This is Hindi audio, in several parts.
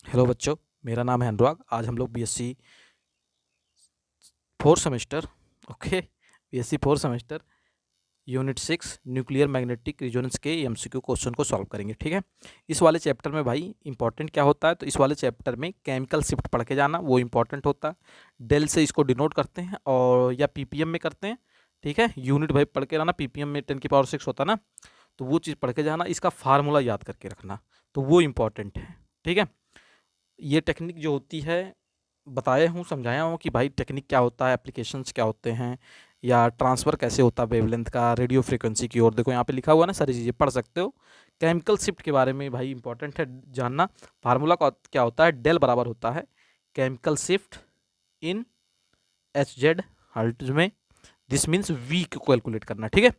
हेलो बच्चों, मेरा नाम है अनुराग। आज हम लोग BSc fourth semester BSc fourth semester unit 6 nuclear magnetic resonance के एमसीक्यू क्वेश्चन को सॉल्व करेंगे। ठीक है, इस वाले चैप्टर में भाई इंपॉर्टेंट क्या होता है, तो इस वाले चैप्टर में केमिकल शिफ्ट पढ़ के जाना वो इंपॉर्टेंट होता है। डेल से इसको डिनोट करते हैं और या पीपीएम में करते हैं। ठीक है, यूनिट भाई पढ़ के रहना, पीपीएम में 10⁶ होता ना, तो वो चीज़ पढ़ के जाना, इसका फार्मूला याद करके रखना, तो वो इंपॉर्टेंट है। ठीक है, ये टेक्निक जो होती है बताया हूँ, समझाया हूँ कि भाई टेक्निक क्या होता है, एप्लीकेशंस क्या होते हैं, या ट्रांसफ़र कैसे होता है वेवलेंथ का रेडियो फ्रीक्वेंसी की ओर। देखो यहाँ पे लिखा हुआ है ना, सारी चीज़ें पढ़ सकते हो। केमिकल शिफ्ट के बारे में भाई इंपॉर्टेंट है जानना। फार्मूला का क्या होता है, डेल बराबर होता है केमिकल शिफ्ट इन एच जेड हर्ट्ज में, दिस मीन्स वी को कैलकुलेट करना। ठीक है,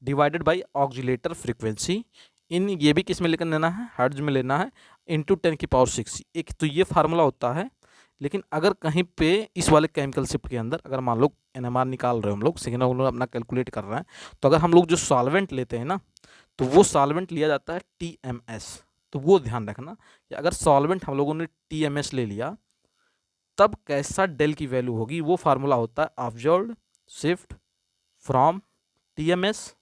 divided by oscillator frequency in, ये भी किस में लेकर लेना है, हर्ट्ज में लेना है, इंटू 10⁶। एक तो ये फार्मूला होता है। लेकिन अगर कहीं पे इस वाले केमिकल शिफ्ट के अंदर अगर मान लो एनएमआर निकाल रहे हो, हम लोग सिग्नल अपना कैलकुलेट कर रहे हैं, तो अगर हम लोग जो सॉल्वेंट लेते हैं ना, तो वो सॉल्वेंट लिया जाता है टीएमएस। तो वो ध्यान रखना कि अगर सॉल्वेंट हम लोगों ने टीएमएस ले लिया, तब कैसा डेल की वैल्यू होगी। वो फार्मूला होता है observed shift from TMS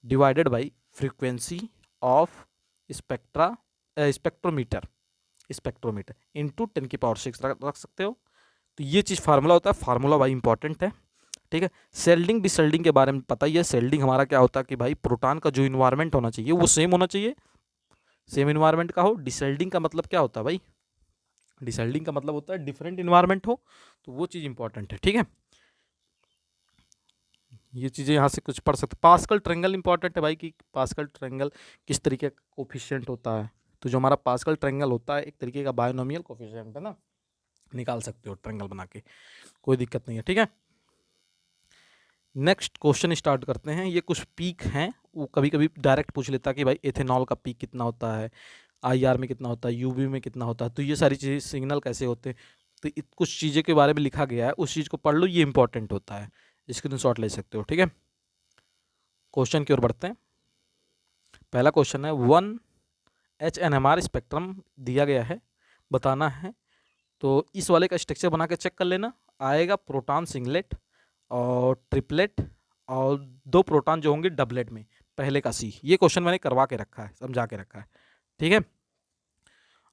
divided by frequency of spectra spectrometer into 10⁶ रख सकते हो। तो ये चीज़ फार्मूला होता है, फार्मूला भाई इंपॉर्टेंट है। ठीक है, सेल्डिंग डिसेल्डिंग के बारे में पता ही है। सेल्डिंग हमारा क्या होता है कि भाई प्रोटॉन का जो इन्वायरमेंट होना चाहिए वो सेम होना चाहिए, सेम इन्वायरमेंट का हो। डिसेल्डिंग का मतलब क्या होता है भाई, डिसेल्डिंग का मतलब होता है डिफरेंट इन्वायरमेंट हो, तो वो चीज़ इंपॉर्टेंट है। ठीक है, ये चीज़ें यहाँ से कुछ पढ़ सकते। पास्कल ट्रायंगल इंपॉर्टेंट है भाई, कि पास्कल ट्रायंगल किस तरीके का कोफिशिएंट होता है। तो जो हमारा पास्कल ट्रायंगल होता है एक तरीके का बायोनोमियल कोफिशिएंट है ना, निकाल सकते हो ट्रायंगल बना के, कोई दिक्कत नहीं है। ठीक है, नेक्स्ट क्वेश्चन स्टार्ट करते हैं। ये कुछ पीक हैं, वो कभी कभी डायरेक्ट पूछ लेता है कि भाई एथेनॉल का पीक कितना होता है, आईआर में कितना होता है, यूवी में कितना होता है, तो ये सारी चीज़ें सिग्नल कैसे होते हैं, तो कुछ चीज़ें के बारे में लिखा गया है, उस चीज़ को पढ़ लो, ये इंपॉर्टेंट होता है, स्क्रीनशॉट ले सकते हो। ठीक है, क्वेश्चन की ओर बढ़ते हैं। पहला क्वेश्चन है 1 HNMR स्पेक्ट्रम दिया गया है, बताना है। तो इस वाले का स्ट्रक्चर बना के चेक कर लेना, आएगा प्रोटॉन सिंगलेट और ट्रिपलेट, और 2 प्रोटॉन जो होंगे डबलेट में, पहले का सी। ये क्वेश्चन मैंने करवा के रखा है, समझा के रखा है। ठीक है,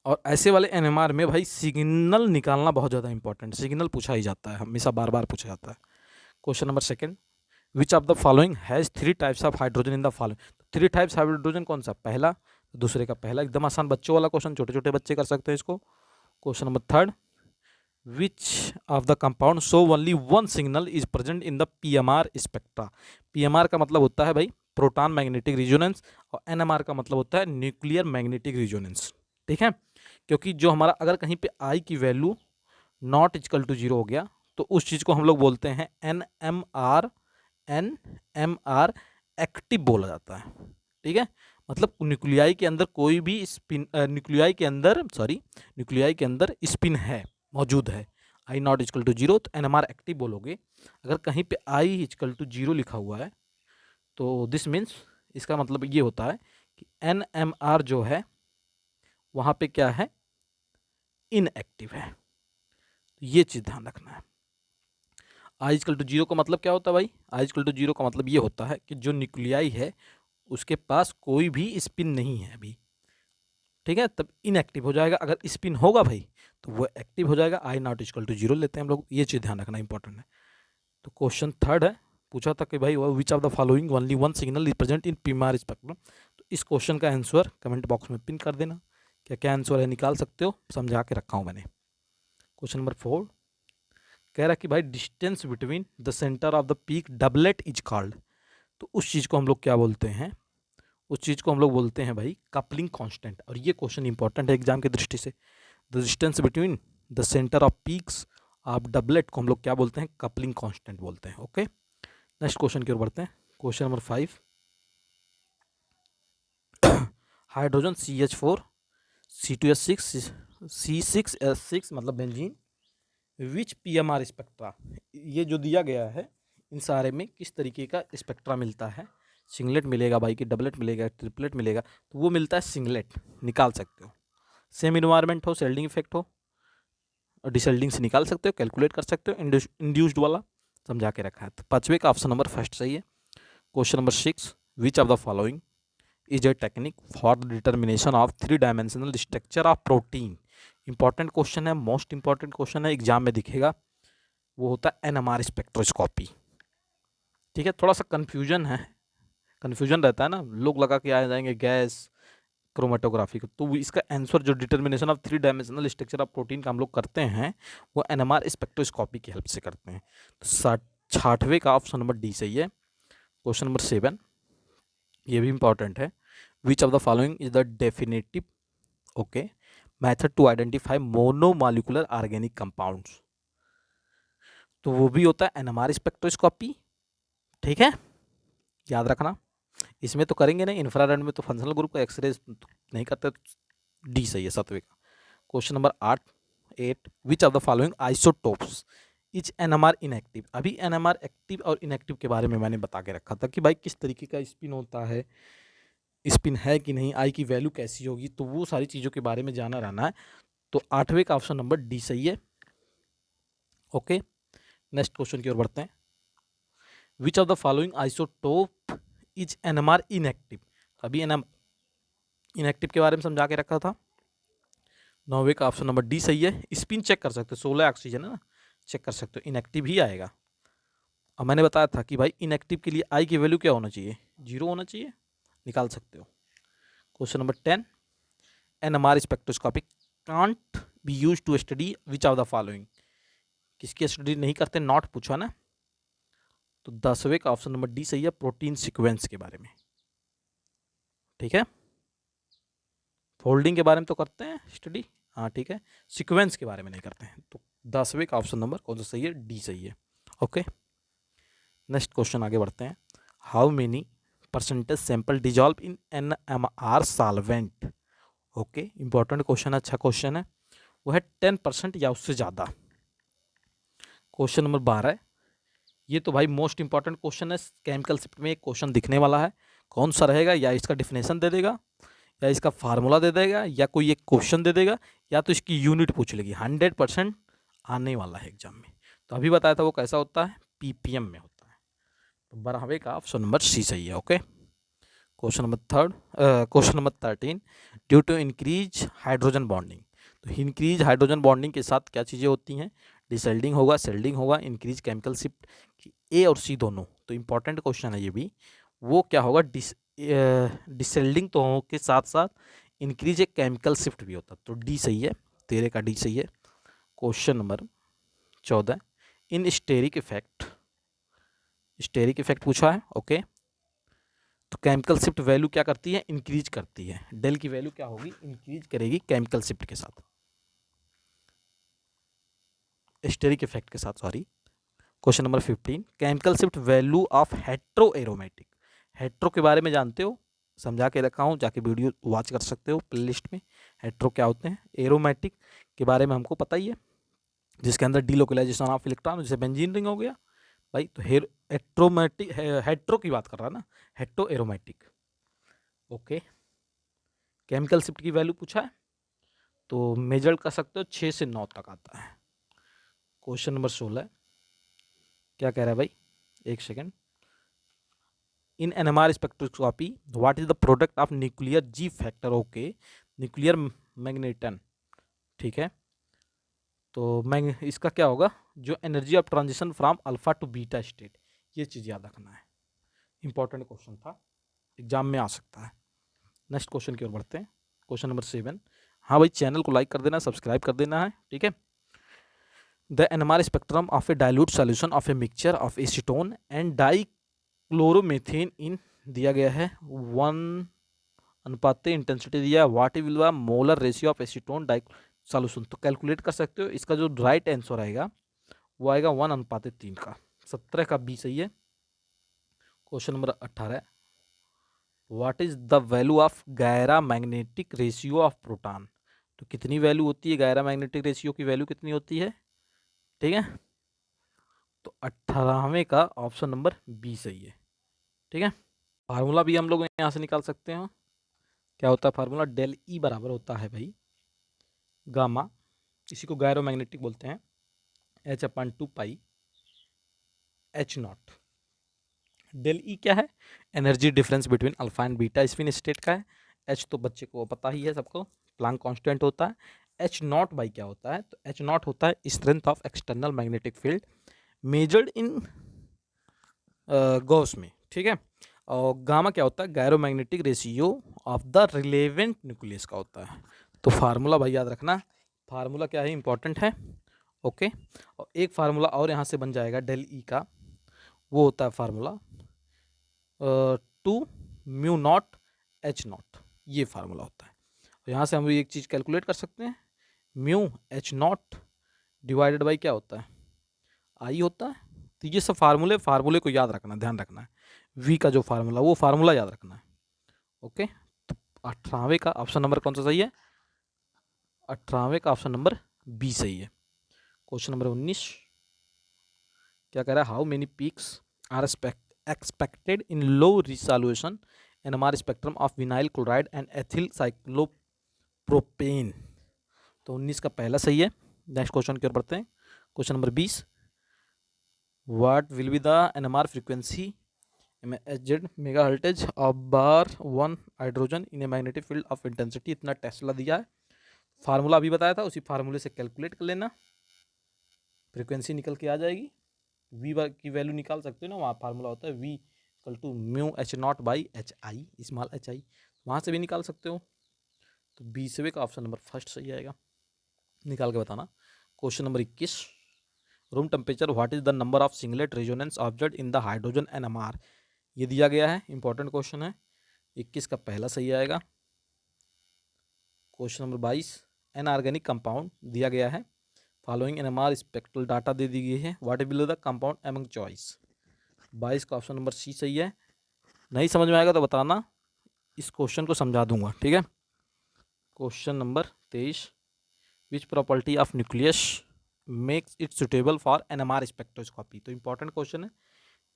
और ऐसे वाले एनएमआर में भाई सिग्नल निकालना बहुत ज़्यादा इंपॉर्टेंट, सिग्नल पूछा ही जाता है, हमेशा बार बार पूछा जाता है। Question number second, which of the following has 3 types of hydrogen in the following. 3 types hydrogen कौन सा, पहला, दूसरे का पहला। एकदम आसान बच्चों वाला क्वेश्चन, छोटे छोटे बच्चे कर सकते हैं इसको। Question number third, which of the compound show only one signal is present in the PMR spectra. PMR का मतलब होता है भाई प्रोटॉन मैग्नेटिक रिजोनेंस, और एनएमआर का मतलब होता है न्यूक्लियर मैग्नेटिक रिजोनेंस। ठीक है, क्योंकि जो हमारा अगर कहीं पे आई की वैल्यू नॉट इक्वल टू 0 हो गया, तो उस चीज़ को हम लोग बोलते हैं एन एम आर एक्टिव बोला जाता है। ठीक है, मतलब न्यूक्लियाई के अंदर कोई भी स्पिन, न्यूक्लियाई के अंदर स्पिन है, मौजूद है। आई नॉट इक्वल टू 0 तो एनएमआर एक्टिव बोलोगे। अगर कहीं पे आई इक्वल टू 0 लिखा हुआ है, तो दिस मीन्स, इसका मतलब ये होता है कि एनएमआर जो है वहाँ पे क्या है, इनएक्टिव है। ये चीज़ ध्यान रखना है। आई इक्वल टू 0 का मतलब क्या होता है भाई, आई इक्वल टू 0 का मतलब ये होता है कि जो न्यूक्लियाई है उसके पास कोई भी स्पिन नहीं है अभी। ठीक है, तब इनएक्टिव हो जाएगा। अगर स्पिन होगा भाई तो वो एक्टिव हो जाएगा। आई नॉट इक्वल टू 0 लेते हैं हम लोग, ये चीज़ ध्यान रखना इंपॉर्टेंट है। तो क्वेश्चन थर्ड है, पूछा था कि भाई विच of the following only one signal is present in PMR spectrum. तो इस क्वेश्चन का आंसर कमेंट बॉक्स में पिन कर देना, क्या क्या आंसर है निकाल सकते हो, समझा के रखा हूँ मैंने। क्वेश्चन नंबर 4 कह रहा है कि भाई distance between the centre of the peak doublet is called. तो उस चीज़ को हम लोग क्या बोलते हैं, उस चीज़ को हम लोग बोलते हैं भाई कपलिंग कांस्टेंट। और ये क्वेश्चन इंपॉर्टेंट है एग्जाम की दृष्टि से। The distance between the centre of peaks of doublet को हम लोग क्या बोलते हैं, कपलिंग कांस्टेंट बोलते हैं। ओके, नेक्स्ट क्वेश्चन की ओर बढ़ते हैं। Question number 5, hydrogen CH4 C2S6 C6S6 मतलब बेंजीन, विच पीएमआर स्पेक्ट्रा। ये जो दिया गया है इन सारे में किस तरीके का स्पेक्ट्रा मिलता है, सिंगलेट मिलेगा भाई कि डबलेट मिलेगा, ट्रिपलेट मिलेगा, तो वो मिलता है सिंगलेट, निकाल सकते हो। सेम इन्वायरमेंट हो, शेल्डिंग इफेक्ट हो, और डिसेल्डिंग से निकाल सकते हो, कैलकुलेट कर सकते हो, इंड्यूस्ड वाला समझा के रखा है। तो पाँचवें का ऑप्शन नंबर फर्स्ट सही है। Question number 6, which of the following is a technique for the determination of 3 dimensional structure of protein. Important question है, मोस्ट इंपॉर्टेंट क्वेश्चन है, एग्जाम में दिखेगा। वो होता है एनएमआर स्पेक्ट्रोस्कोपी। ठीक है, थोड़ा सा कन्फ्यूजन है, कन्फ्यूजन रहता है ना, लोग लगा के आ जाएंगे गैस क्रोमेटोग्राफी को। तो इसका आंसर जो determination of 3 dimensional structure of protein का हम लोग करते हैं वो एनएमआर स्पेक्ट्रोस्कोपी की हेल्प से करते हैं। तो 66वें का ऑप्शन नंबर डी सही है। क्वेश्चन नंबर 7, ये भी इंपॉर्टेंट है। Which of the following is the definitive okay method to identify monomolecular organic compounds. तो वो भी होता है एनएमआर स्पेक्ट्रोस्कोपी। ठीक है, याद रखना। इसमें तो करेंगे नहीं, इंफ्रारेड में तो फंक्शनल ग्रुप का एक्सरे नहीं करते। डी सही है 7वें का। Question number 8, which of the following isotopes is NMR inactive. अभी एनएमआर एक्टिव और इनएक्टिव के बारे में मैंने बता के रखा था कि भाई किस तरीके का स्पिन होता है, स्पिन है कि नहीं, आई की वैल्यू कैसी होगी, तो वो सारी चीज़ों के बारे में जाना रहना है। तो 8वें का ऑप्शन नंबर डी सही है। ओके, नेक्स्ट क्वेश्चन की ओर बढ़ते हैं। विच of the following isotope is NMR inactive. अभी एनएमआर इनएक्टिव के बारे में समझा के रखा था। 9वें का ऑप्शन नंबर डी सही है। स्पिन चेक कर सकते हो, 16 ऑक्सीजन है ना, चेक कर सकते हो, इनएक्टिव ही आएगा। अब मैंने बताया था कि भाई इनएक्टिव के लिए आई की वैल्यू क्या होना चाहिए, 0 होना चाहिए, निकाल सकते हो। Question number 10, NMR spectroscopy can't be use to study which of the following. किसकी स्टडी नहीं करते, नॉट पूछा ना। तो 10वें का ऑप्शन नंबर डी सही है, प्रोटीन सीक्वेंस के बारे में। ठीक है, फोल्डिंग के बारे में तो करते हैं स्टडी, हाँ ठीक है, सीक्वेंस के बारे में नहीं करते हैं। तो 10वें का ऑप्शन नंबर कौन सा सही है, डी सही है। ओके, नेक्स्ट क्वेश्चन आगे बढ़ते हैं। How many percentage sample dissolve in NMR solvent. Okay, important question है, अच्छा क्वेश्चन है। वो है 10% या उससे ज़्यादा। क्वेश्चन नंबर 12, ये तो भाई मोस्ट इंपॉर्टेंट क्वेश्चन है, केमिकल शिफ्ट में एक क्वेश्चन दिखने वाला है। कौन सा रहेगा, या इसका डिफिनेशन दे देगा, या इसका फार्मूला दे देगा, या कोई एक क्वेश्चन दे देगा, या तो इसकी यूनिट पूछ लेगी। 100% आने वाला है एग्जाम में। तो अभी बताया था वो कैसा होता है, पीपीएम में होता है। तो 12वें का ऑप्शन नंबर सी सही है। Okay, question number 13, due to increase hydrogen bonding. तो इंक्रीज हाइड्रोजन बॉन्डिंग के साथ क्या चीज़ें होती हैं, डिसेल्डिंग होगा, सेल्डिंग होगा, इंक्रीज केमिकल शिफ्ट। ए और सी दोनों, तो इंपॉर्टेंट क्वेश्चन है ये भी। वो क्या होगा, डिसेल्डिंग तो हो के साथ साथ इंक्रीज एक केमिकल शिफ्ट भी होता। तो डी सही है, 13 का डी सही है। क्वेश्चन नंबर 14, इन स्टेरिक इफेक्ट पूछा है। ओके, तो केमिकल शिफ्ट वैल्यू क्या करती है, इंक्रीज करती है। डेल की वैल्यू क्या होगी, इंक्रीज करेगी केमिकल शिफ्ट के साथ, स्टेरिक इफेक्ट के साथ, sorry. Question number 15, chemical shift value of hetero aromatic. Hetero के बारे में जानते हो, समझा के रखा हूँ, जाके वीडियो वॉच कर सकते हो प्लेलिस्ट में। हेट्रो क्या होते हैं, एरोमेटिक के बारे में हमको पता ही है, जिसके अंदर डीलोकलाइजेशन ऑफ इलेक्ट्रॉन, जैसे बेंजीन रिंग हो गया भाई। तो हेट्रोमेटिक, हेट्रो की बात कर रहा है ना, hetero aromatic. Okay, chemical shift की वैल्यू पूछा है, तो मेजर कर सकते हो 6 से 9 तक आता है। क्वेश्चन नंबर 16, क्या कह रहा है भाई, एक second. In NMR spectroscopy what is the product of nuclear ji factor. Okay, nuclear magneton, ठीक है। तो इसका क्या होगा, जो energy of transition from alpha two beta state, ये चीज़ याद रखना है, इंपॉर्टेंट क्वेश्चन था, एग्जाम में आ सकता है। नेक्स्ट क्वेश्चन की ओर बढ़ते हैं। क्वेश्चन नंबर 7, हाँ भाई चैनल को लाइक कर देना, सब्सक्राइब कर देना है, ठीक है। The NMR spectrum of a dilute solution of a mixture of acetone and dichloromethane in दिया गया है 1:, इंटेंसिटी दिया है, what will be molar ratio of acetone डाइक सॉल्यूशन। तो कैलकुलेट कर सकते हो, इसका जो राइट आंसर आएगा वो आएगा 1:3 का। 17 का बी सही है। Question number 18, what is the value of gyromagnetic ratio of proton. तो कितनी वैल्यू होती है, गायरा मैग्नेटिक रेशियो की वैल्यू कितनी होती है, ठीक है। तो 18वें का ऑप्शन नंबर बी सही है, ठीक है। फार्मूला भी हम लोग यहाँ से निकाल सकते हैं। क्या होता है फार्मूला, डेल ई बराबर होता है भाई गामा, इसी को गायरोमैग्नेटिक बोलते हैं, H/2 pi H naught. Del E क्या है? Energy difference between alpha and beta spin state का है। एच तो बच्चे को पता ही है सबको, प्लांक कांस्टेंट होता है। एच नॉट बाई क्या होता है? तो एच नॉट होता है strength of external magnetic field measured in Gauss में, ठीक है। और गामा क्या होता है? Gyromagnetic ratio of the relevant nucleus का होता है। तो फार्मूला भाई याद रखना, फार्मूला क्या है, इंपॉर्टेंट है। ओके, और एक फार्मूला और यहाँ से बन जाएगा डेल ई का, वो होता है formula 2 mu naught H not, ये फार्मूला होता है। और यहाँ से हम एक चीज़ कैलकुलेट कर सकते हैं, mu H not divided by क्या होता है? आई होता है। तो ये सब फार्मूले को याद रखना, ध्यान रखना है। वी का जो फार्मूला, वो फार्मूला याद रखना है। ओके, तो 18वें का ऑप्शन नंबर कौन सा सही है? 18वें का ऑप्शन नंबर बी सही है। क्वेश्चन नंबर 19 क्या कह रहा है? How many peaks are expected in low resolution NMR spectrum of vinyl chloride and ethyl cyclopropane. तो 19 का पहला सही है। नेक्स्ट क्वेश्चन की ओर बढ़ते हैं। Question number 20, what will be the NMR frequency MHz mega hertz of bar 1 hydrogen in a magnetic field of intensity. इतना टेस्ला दिया है, फार्मूला अभी बताया था, उसी फार्मूले से कैलकुलेट कर लेना, फ्रीक्वेंसी निकल के आ जाएगी। वी की वैल्यू निकाल सकते हो ना, वहाँ फार्मूला होता है V equal to mu H0 by HI, small HI, वहाँ से भी निकाल सकते हो। तो 20वें का ऑप्शन नंबर फर्स्ट सही आएगा, निकाल के बताना। Question number 21, room temperature what is the number of singlet resonance observed in the hydrogen NMR। ये दिया गया है, इंपॉर्टेंट क्वेश्चन है। 21 का पहला सही आएगा। Question number 22, an organic compound दिया गया है, फॉलोइंग NMR स्पेक्ट्रल डाटा दे दी गई है, what is below the compound among choice. 22 का ऑप्शन नंबर सी सही है। नहीं समझ में आएगा तो बताना, इस क्वेश्चन को समझा दूंगा, ठीक है। Question number 23, which property of nucleus makes it suitable for NMR spectroscopy. तो इंपॉर्टेंट क्वेश्चन है।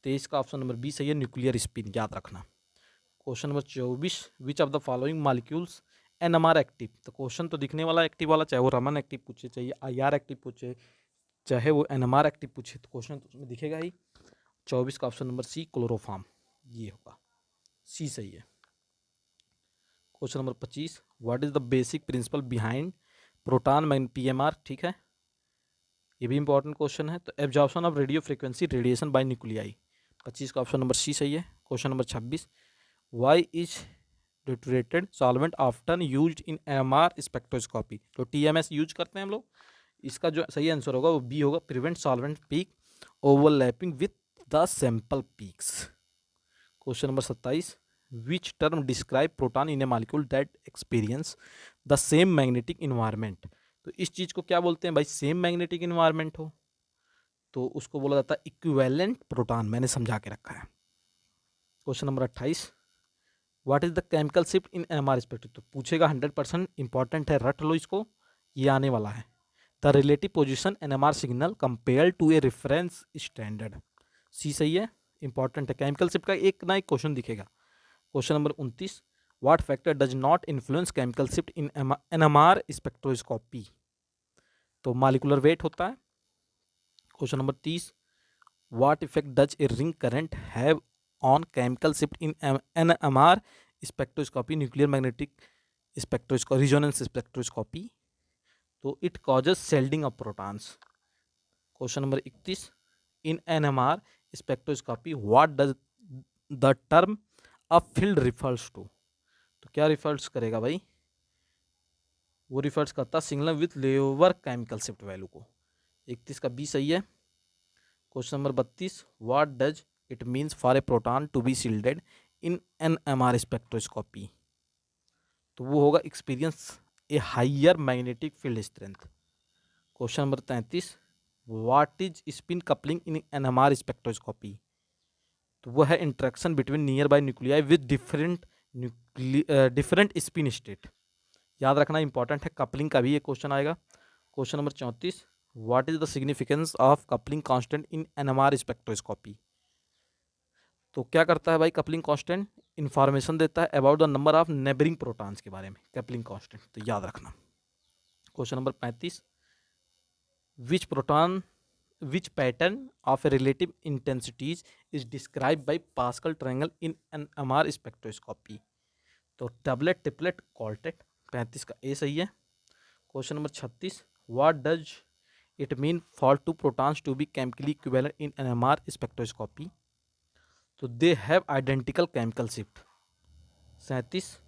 23 का ऑप्शन नंबर बी सही है, न्यूक्लियर स्पिन, याद रखना। Question number 24, which of the following molecules NMR active. तो क्वेश्चन तो दिखने वाला एक्टिव वाला, चाहे वो रमन एक्टिव पूछे, चाहे IR एक्टिव पूछे, चाहे वो NMR एक्टिव पूछे, तो क्वेश्चन तो उसमें दिखेगा ही। 24 का ऑप्शन नंबर सी क्लोरोफॉर्म, ये होगा, सी सही है। Question number 25, what is the basic principle behind proton PMR, ठीक है, ये भी इंपॉर्टेंट क्वेश्चन है। तो absorption of radio frequency radiation by nuclei, 25 का ऑप्शन नंबर सी सही है। Question number 26, why is deuterated solvent often used in NMR spectroscopy. तो TMS यूज करते हैं हम लोग, इसका जो सही आंसर होगा वो बी होगा, prevent solvent peak overlapping with the sample peaks. Question number 27, which term describe proton in A molecule that experience the same magnetic environment. तो इस चीज़ को क्या बोलते हैं भाई? सेम मैग्नेटिक इन्वायरमेंट हो तो उसको बोला जाता है इक्विवेलेंट प्रोटॉन, मैंने समझा के रखा है। Question number 28, what is the chemical shift in NMR spectrum. तो पूछेगा, 100% इंपॉर्टेंट है, रट लो इसको, ये आने वाला है। The relative position NMR signal compare to a reference standard, C सही है, इंपॉर्टेंट है। केमिकल शिफ्ट का एक ना एक क्वेश्चन दिखेगा। Question number 29, what factor does not influence chemical shift in NMR spectroscopy. तो मॉलिक्यूलर वेट होता है। Question number 30, what effect does a ring current have on chemical shift in NMR spectroscopy nuclear magnetic spectroscopy resonance spectroscopy. तो it causes shielding of protons. Question number 31, in NMR spectroscopy what does the term off field refers to. तो क्या रिफर्स करेगा भाई? वो रिफर्स करता signal with lower chemical shift value को। 31 का बी सही है। Question number 32, what does it means for a proton to be shielded in NMR spectroscopy. तो वो होगा experience a higher magnetic field strength. Question number 33, what is spin coupling in NMR spectroscopy. तो वो है interaction between nearby nuclei with different spin state, याद रखना, इंपॉर्टेंट है। कपलिंग का भी ये क्वेश्चन आएगा। Question number 34, what is the significance of coupling constant in NMR spectroscopy. तो क्या करता है भाई कपलिंग कांस्टेंट? इंफॉर्मेशन देता है about the number of neighbouring protons के बारे में, कपलिंग कांस्टेंट, तो याद रखना। Question number 35, which pattern of relative intensities is describe by Pascal triangle in NMR spectroscopy. तो डबलेट, ट्रिपलेट, क्वार्टेट। 35 का ए सही है। Question number 36, what does it mean for two protons to be chemically equivalent in NMR spectroscopy. तो they have identical chemical shift. 37,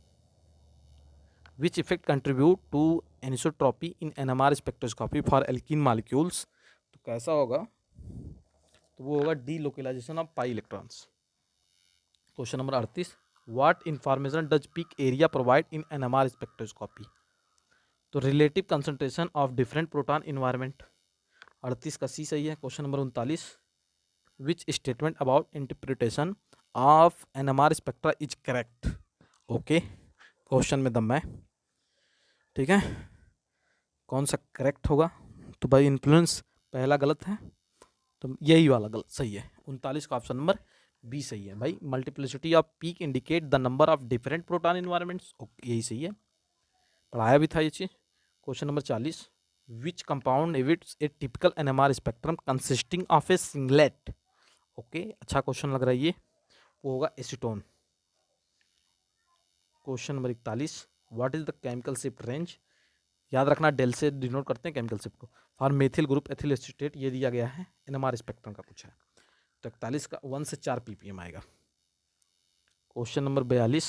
which effect contribute to anisotropy in NMR spectroscopy for alkene molecules. तो कैसा होगा, तो वो होगा delocalisation of pi electrons. Question number 38, what information does peak area provide in NMR spectroscopy. तो relative concentration of different proton environment. 38 का सी सही है। Question number 39, which statement about interpretation of NMR spectra is correct. Okay, question में दम है, ठीक है, कौन सा करेक्ट होगा। तो भाई इन्फ्लुएंस पहला गलत है, तो यही वाला गलत सही है। 39 का ऑप्शन नंबर बी सही है भाई। Multiplicity of peak indicate the number of different proton environments, यही सही है, पढ़ाया भी था ये चीज़। क्वेश्चन नंबर 40, विच कंपाउंड एविट्स a typical NMR spectrum consisting of a singlet. Okay, अच्छा क्वेश्चन लग रहा है ये, वो होगा acetone. Question number 41, what is the chemical shift range. याद रखना डेल से डिनोट करते हैं केमिकल शिफ्ट को। For methyl group ethyl acetate ये दिया गया है, एनएमआर स्पेक्ट्रम का कुछ है। तो 41 का 1 से 4 ppm आएगा। Question number 42,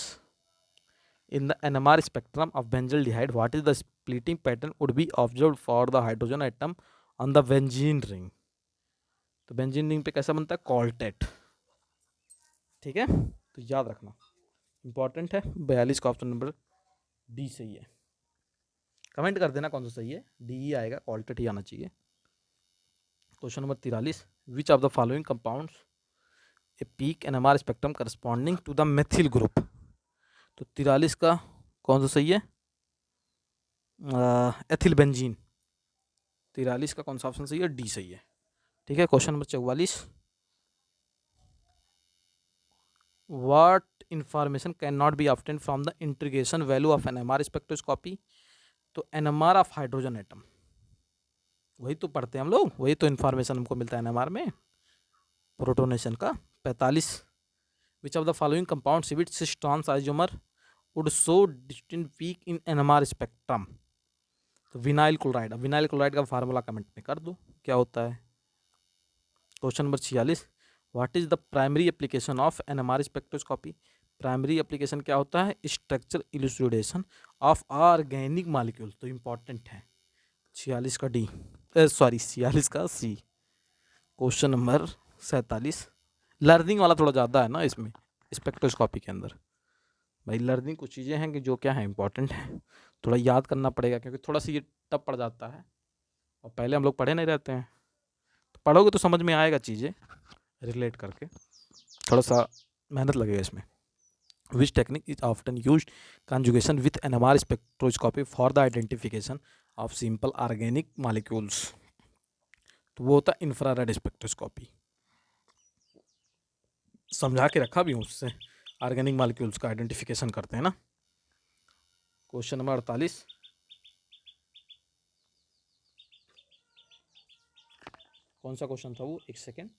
in the NMR spectrum of benzaldehyde what is the splitting pattern would be observed for the hydrogen atom on the benzene ring. तो बेंजीन रिंग पे कैसा बनता है, क्वार्टेट, ठीक है, तो याद रखना इंपॉर्टेंट है। 42 का ऑप्शन नंबर डी सही है। कमेंट कर देना कौन सा सही है, डी ही आएगा, क्वार्टेट ही आना चाहिए। Question number 43, which of the following compounds a peak NMR spectrum corresponding to the methyl group. तो 43 का कौन सा सही है, एथिल बेंजीन। 43 का कौन सा ऑप्शन सही है, डी सही है, ठीक है। Question number 44, what information can not be obtained from the integration value of NMR spectroscopy. तो एनएमआर ऑफ हाइड्रोजन एटम, वही तो पढ़ते हैं हम लोग, वही तो इन्फॉर्मेशन हमको मिलता है एनएमआर में, प्रोटोनेशन का। 45, which of the following compounds which सिक्स trans isomer would show distinct peak in NMR spectrum. तो विनाइल क्लोराइड, अब विनाइल क्लोराइड का फार्मूला कमेंट में कर दो क्या होता है। Question number 46, what is the primary application of NMR spectroscopy. Primary application क्या होता है, structure elucidation of organic molecule. तो इंपॉर्टेंट है। 46 का डी, सॉरी 46 का सी। क्वेश्चन नंबर 47, लर्निंग वाला थोड़ा ज़्यादा है ना इसमें स्पेक्ट्रोस्कोपी के अंदर। भाई लर्निंग कुछ चीज़ें हैं कि जो क्या है इंपॉर्टेंट है, थोड़ा याद करना पड़ेगा, क्योंकि थोड़ा सा ये टफ पड़ जाता है और पहले हम लोग पढ़े नहीं रहते हैं। तो पढ़ोगे तो समझ में आएगा चीज़ें रिलेट करके, थोड़ा सा मेहनत लगेगा इसमें। Which technique is often used conjugation with NMR spectroscopy for the identification of simple organic molecules. तो वो होता है इंफ्रारेड स्पेक्ट्रोस्कोपी। समझा के रखा भी हूँ, उससे ऑर्गेनिक मॉलिक्यूल्स का आइडेंटिफिकेशन करते हैं ना। क्वेश्चन नंबर 48, कौन सा क्वेश्चन था वो, एक सेकेंड,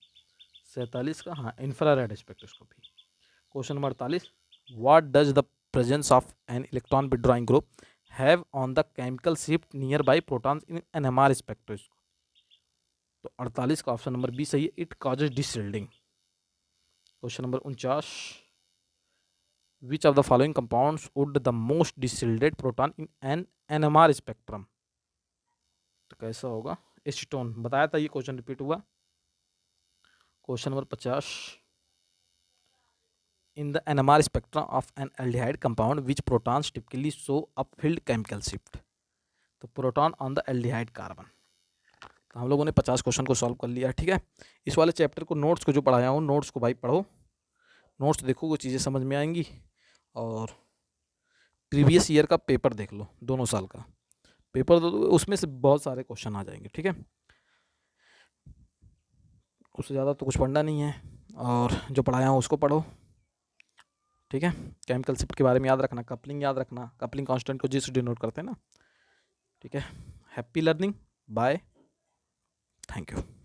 47 का, हाँ, infrared spectroscopy. Question number 48, what does the presence of an electron withdrawing group have on the chemical shift nearby protons in NMR spectroscopy. तो 48 का ऑप्शन नंबर बी सही है, it causes deshielding. Question number 49, which of the following compounds would the most deshielded proton in an NMR spectrum. तो कैसा होगा, एसीटोन, बताया था, ये क्वेश्चन रिपीट हुआ। Question number 50, in the NMR spectrum of an aldehyde compound which protons typically show upfield chemical shift. तो proton on the aldehyde carbon. तो हम लोगों ने 50 क्वेश्चन को सॉल्व कर लिया, ठीक है। इस वाले चैप्टर को, नोट्स को जो पढ़ाया हूँ, नोट्स को भाई पढ़ो, नोट्स देखो, वो चीज़ें समझ में आएंगी। और प्रीवियस ईयर का पेपर देख लो, दोनों साल का पेपर दो, उसमें से बहुत सारे क्वेश्चन आ जाएंगे, ठीक है। उससे ज़्यादा तो कुछ पढ़ना नहीं है, और जो पढ़ाया हूँ उसको पढ़ो, ठीक है। केमिकल शिफ्ट के बारे में याद रखना, कपलिंग याद रखना, कपलिंग कांस्टेंट को जी से डिनोट करते हैं ना, ठीक है। Happy learning. Bye. Thank you.